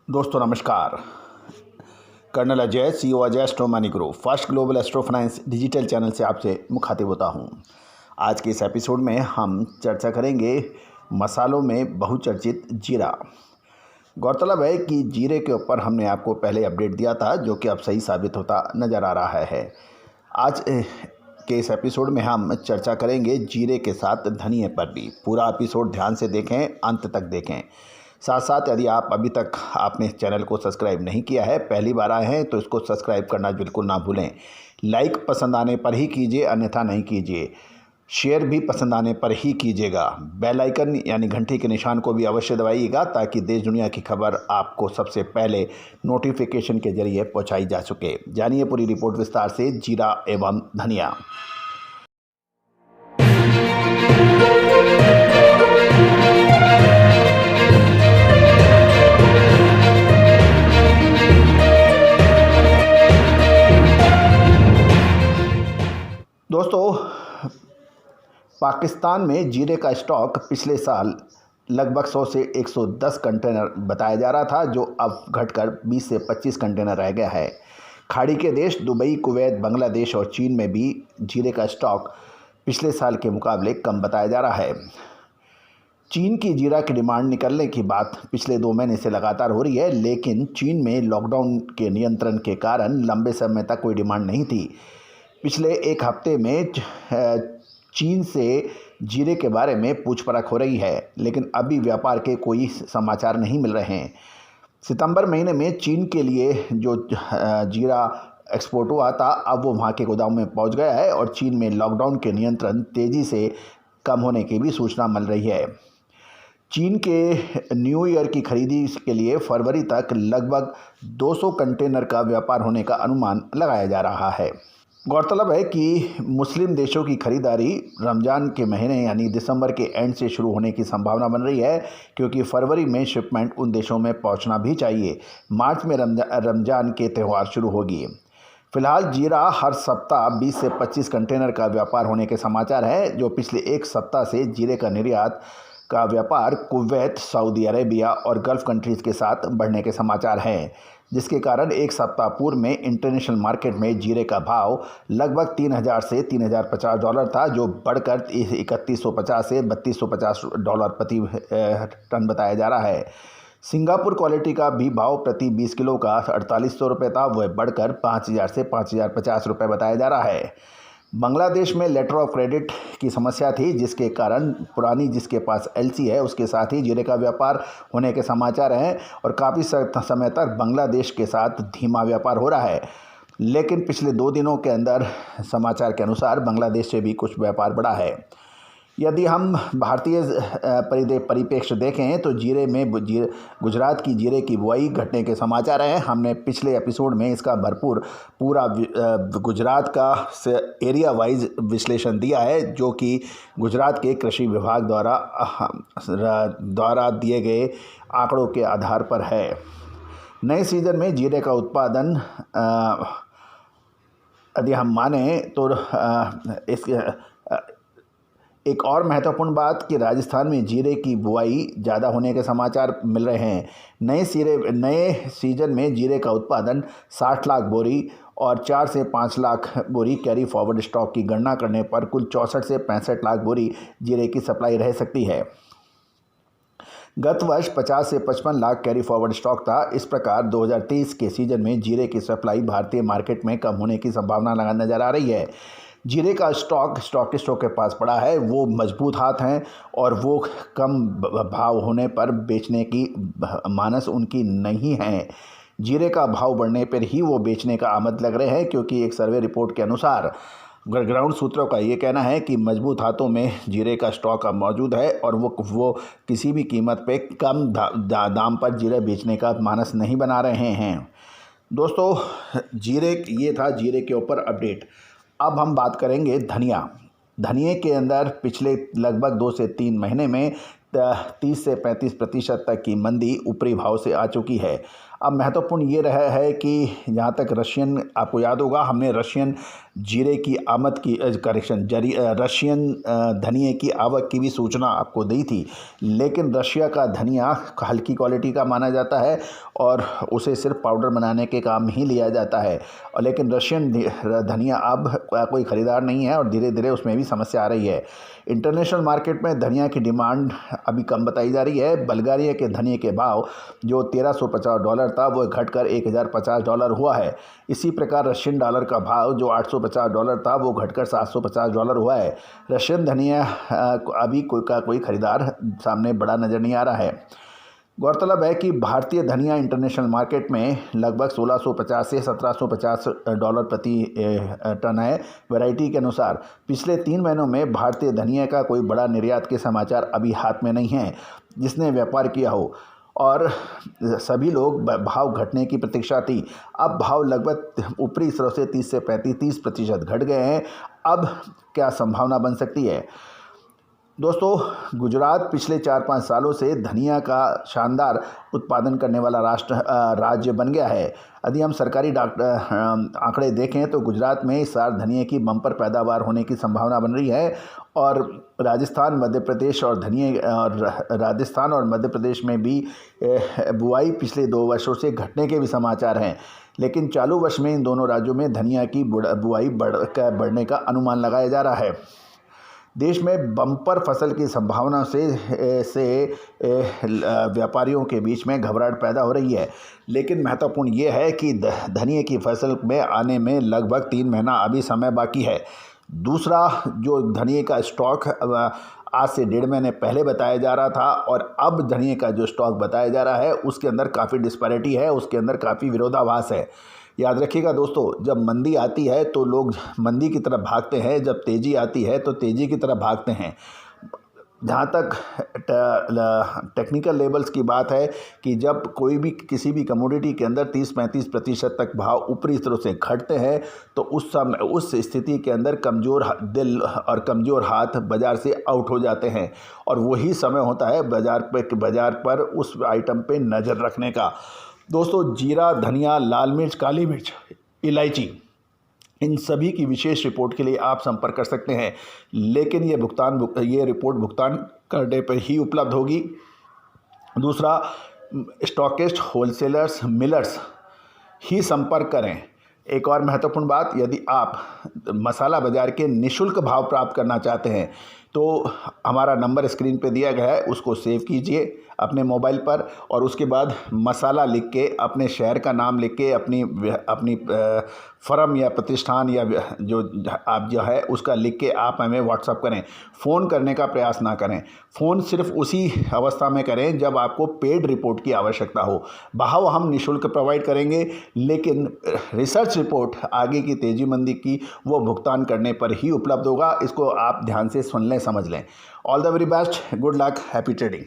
दोस्तों नमस्कार। Colonel Ajay, CEO Ajay astro money group first global astro finance digital channel से आपसे मुखातिब होता हूं। आज के इस एपिसोड में हम चर्चा करेंगे मसालों में बहुचर्चित जीरा। गौरतलब है कि जीरे के ऊपर हमने आपको पहले अपडेट दिया था, जो कि अब सही साबित होता नज़र आ रहा है। आज के इस एपिसोड में हम चर्चा करेंगे जीरे के साथ धनिए पर भी। पूरा एपिसोड ध्यान से देखें, अंत तक देखें। साथ साथ यदि आप अभी तक आपने चैनल को सब्सक्राइब नहीं किया है, पहली बार आए हैं, तो इसको सब्सक्राइब करना बिल्कुल ना भूलें। लाइक पसंद आने पर ही कीजिए, अन्यथा नहीं कीजिए। शेयर भी पसंद आने पर ही कीजिएगा। बेल आइकन यानी घंटी के निशान को भी अवश्य दबाइएगा, ताकि देश दुनिया की खबर आपको सबसे पहले नोटिफिकेशन के जरिए पहुंचाई जा सके। जानिए पूरी रिपोर्ट विस्तार से जीरा एवं धनिया। दोस्तों, पाकिस्तान में जीरे का स्टॉक पिछले साल लगभग 100 से 110 कंटेनर बताया जा रहा था, जो अब घटकर 20 से 25 कंटेनर रह गया है। खाड़ी के देश दुबई, कुवैत, बांग्लादेश और चीन में भी जीरे का स्टॉक पिछले साल के मुकाबले कम बताया जा रहा है। चीन की जीरा की डिमांड निकलने की बात पिछले 2 महीने से लगातार हो रही है, लेकिन चीन में लॉकडाउन के नियंत्रण के कारण लंबे समय तक कोई डिमांड नहीं थी। पिछले एक हफ्ते में चीन से जीरे के बारे में पूछपरछ हो रही है, लेकिन अभी व्यापार के कोई समाचार नहीं मिल रहे हैं। सितंबर महीने में चीन के लिए जो जीरा एक्सपोर्ट हुआ था, अब वो वहाँ के गोदाम में पहुँच गया है और चीन में लॉकडाउन के नियंत्रण तेज़ी से कम होने की भी सूचना मिल रही है। चीन के न्यू ईयर की खरीदी के लिए फरवरी तक लगभग 200 कंटेनर का व्यापार होने का अनुमान लगाया जा रहा है। गौरतलब है कि मुस्लिम देशों की खरीदारी रमज़ान के महीने यानी दिसंबर के एंड से शुरू होने की संभावना बन रही है, क्योंकि फरवरी में शिपमेंट उन देशों में पहुंचना भी चाहिए। मार्च में रमज़ान के त्यौहार शुरू होगी। फिलहाल जीरा हर सप्ताह 20 से 25 कंटेनर का व्यापार होने के समाचार हैं, जो पिछले एक सप्ताह से जीरे का निर्यात का व्यापार कुवैत, सऊदी अरेबिया और गल्फ़ कंट्रीज़ के साथ बढ़ने के समाचार हैं, जिसके कारण एक सप्ताह पूर्व में इंटरनेशनल मार्केट में जीरे का भाव लगभग 3000 से $3050 था, जो बढ़कर 3150 से $3250 प्रति टन बताया जा रहा है। सिंगापुर क्वालिटी का भी भाव प्रति 20 किलो का 4800 रुपये था, वह बढ़कर 5000 से $5050 बताया जा रहा है। बांग्लादेश में लेटर ऑफ क्रेडिट की समस्या थी, जिसके कारण पुरानी जिसके पास एलसी है उसके साथ ही जीरे का व्यापार होने के समाचार हैं, और काफ़ी समय तक बांग्लादेश के साथ धीमा व्यापार हो रहा है। लेकिन पिछले 2 दिनों के अंदर समाचार के अनुसार बांग्लादेश से भी कुछ व्यापार बढ़ा है। यदि हम भारतीय परिप्रेक्ष्य देखें तो जीरे में गुजरात की जीरे की बुआई घटने के समाचार हैं। हमने पिछले एपिसोड में इसका भरपूर पूरा गुजरात का एरिया वाइज विश्लेषण दिया है, जो कि गुजरात के कृषि विभाग द्वारा दिए गए आंकड़ों के आधार पर है। नए सीजन में जीरे का उत्पादन यदि हम माने तो एक और महत्वपूर्ण बात कि राजस्थान में जीरे की बुआई ज़्यादा होने के समाचार मिल रहे हैं। नए सीजन में जीरे का उत्पादन 60 लाख बोरी और 4 से 5 लाख बोरी कैरी फॉरवर्ड स्टॉक की गणना करने पर कुल 64 से 65 लाख बोरी जीरे की सप्लाई रह सकती है। गत वर्ष 50 से 55 लाख कैरी फॉरवर्ड स्टॉक था। इस प्रकार 2023 के सीजन में जीरे की सप्लाई भारतीय मार्केट में कम होने की संभावना नजर आ रही है। जीरे का स्टॉकिस्टों के पास पड़ा है, वो मजबूत हाथ हैं और वो कम भाव होने पर बेचने की मानस उनकी नहीं है। जीरे का भाव बढ़ने पर ही वो बेचने का आमद लग रहे हैं, क्योंकि एक सर्वे रिपोर्ट के अनुसार ग्राउंड सूत्रों का ये कहना है कि मजबूत हाथों में जीरे का स्टॉक अब मौजूद है और वो किसी भी कीमत पे कम दाम पर जीरे बेचने का मानस नहीं बना रहे हैं। दोस्तों, ये था जीरे के ऊपर अपडेट। अब हम बात करेंगे धनिए के अंदर पिछले लगभग 2 से 3 महीने में 30 से 35% तक की मंदी ऊपरी भाव से आ चुकी है। अब महत्वपूर्ण ये रहा है कि जहाँ तक रशियन, आपको याद होगा हमने रशियन जीरे की आमद की रशियन धनिए की आवक की भी सूचना आपको दी थी, लेकिन रशिया का धनिया हल्की क्वालिटी का माना जाता है और उसे सिर्फ पाउडर बनाने के काम ही लिया जाता है। और लेकिन रशियन धनिया अब कोई ख़रीदार नहीं है और धीरे धीरे उसमें भी समस्या आ रही है। इंटरनेशनल मार्केट में धनिया की डिमांड अभी कम बताई जा रही है। बल्गारिया के धनिए के भाव जो $1350 था वो घटकर $1050 हुआ है। इसी प्रकार रशियन डॉलर का भाव जो $850 था वो घटकर $750 हुआ है। रशियन धनिया अभी कोई खरीदार सामने बड़ा नज़र नहीं आ रहा है। गौरतलब है कि भारतीय धनिया इंटरनेशनल मार्केट में लगभग $1650 से $1750 प्रति टन है। वैरायटी के अनुसार पिछले 3 महीनों में भारतीय धनिया का कोई बड़ा निर्यात के समाचार अभी हाथ में नहीं है जिसने व्यापार किया हो और सभी लोग भाव घटने की प्रतीक्षा थी। अब भाव लगभग ऊपरी स्तरों से 30 से 35% घट गए हैं। अब क्या संभावना बन सकती है? दोस्तों, गुजरात पिछले 4-5 सालों से धनिया का शानदार उत्पादन करने वाला राज्य बन गया है। यदि हम सरकारी आंकड़े देखें तो गुजरात में इस साल धनिया की बम्पर पैदावार होने की संभावना बन रही है और राजस्थान और मध्य प्रदेश में भी बुआई पिछले 2 वर्षों से घटने के भी समाचार हैं। लेकिन चालू वर्ष में इन दोनों राज्यों में धनिया की बुआई बढ़ने का अनुमान लगाया जा रहा है। देश में बम्पर फसल की संभावना से व्यापारियों के बीच में घबराहट पैदा हो रही है। लेकिन महत्वपूर्ण ये है कि धनिए की फसल में आने में लगभग 3 महीना अभी समय बाकी है। दूसरा, जो धनिए का स्टॉक आज से 1.5 महीने पहले बताया जा रहा था और अब धनिए का जो स्टॉक बताया जा रहा है उसके अंदर काफ़ी डिस्पैरिटी है, उसके अंदर काफ़ी विरोधाभास है। याद रखिएगा दोस्तों, जब मंदी आती है तो लोग मंदी की तरफ भागते हैं, जब तेज़ी आती है तो तेज़ी की तरफ भागते हैं। जहाँ तक टेक्निकल लेवल्स की बात है कि जब किसी भी कमोडिटी के अंदर 30-35% तक भाव ऊपरी स्तरों से घटते हैं तो उस स्थिति के अंदर कमज़ोर दिल और कमज़ोर हाथ बाज़ार से आउट हो जाते हैं और वही समय होता है बाज़ार पर उस आइटम पे नज़र रखने का। दोस्तों, जीरा, धनिया, लाल मिर्च, काली मिर्च, इलायची, इन सभी की विशेष रिपोर्ट के लिए आप संपर्क कर सकते हैं, लेकिन ये रिपोर्ट भुगतान करने पर ही उपलब्ध होगी। दूसरा, स्टॉकिस्ट, होलसेलर्स, मिलर्स ही संपर्क करें। एक और महत्वपूर्ण बात, यदि आप मसाला बाज़ार के निःशुल्क भाव प्राप्त करना चाहते हैं तो हमारा नंबर स्क्रीन पे दिया गया है, उसको सेव कीजिए अपने मोबाइल पर और उसके बाद मसाला लिख के, अपने शहर का नाम लिख के, अपनी फर्म या प्रतिष्ठान या जो है उसका लिख के आप हमें व्हाट्सअप करें। फ़ोन करने का प्रयास ना करें। फ़ोन सिर्फ उसी अवस्था में करें जब आपको पेड रिपोर्ट की आवश्यकता हो। भाव हम निःशुल्क प्रोवाइड करेंगे, लेकिन रिसर्च रिपोर्ट आगे की तेज़ी मंदी की वो भुगतान करने पर ही उपलब्ध होगा। इसको आप ध्यान से सुन लें, समझ लें। All the very best, good luck, happy trading.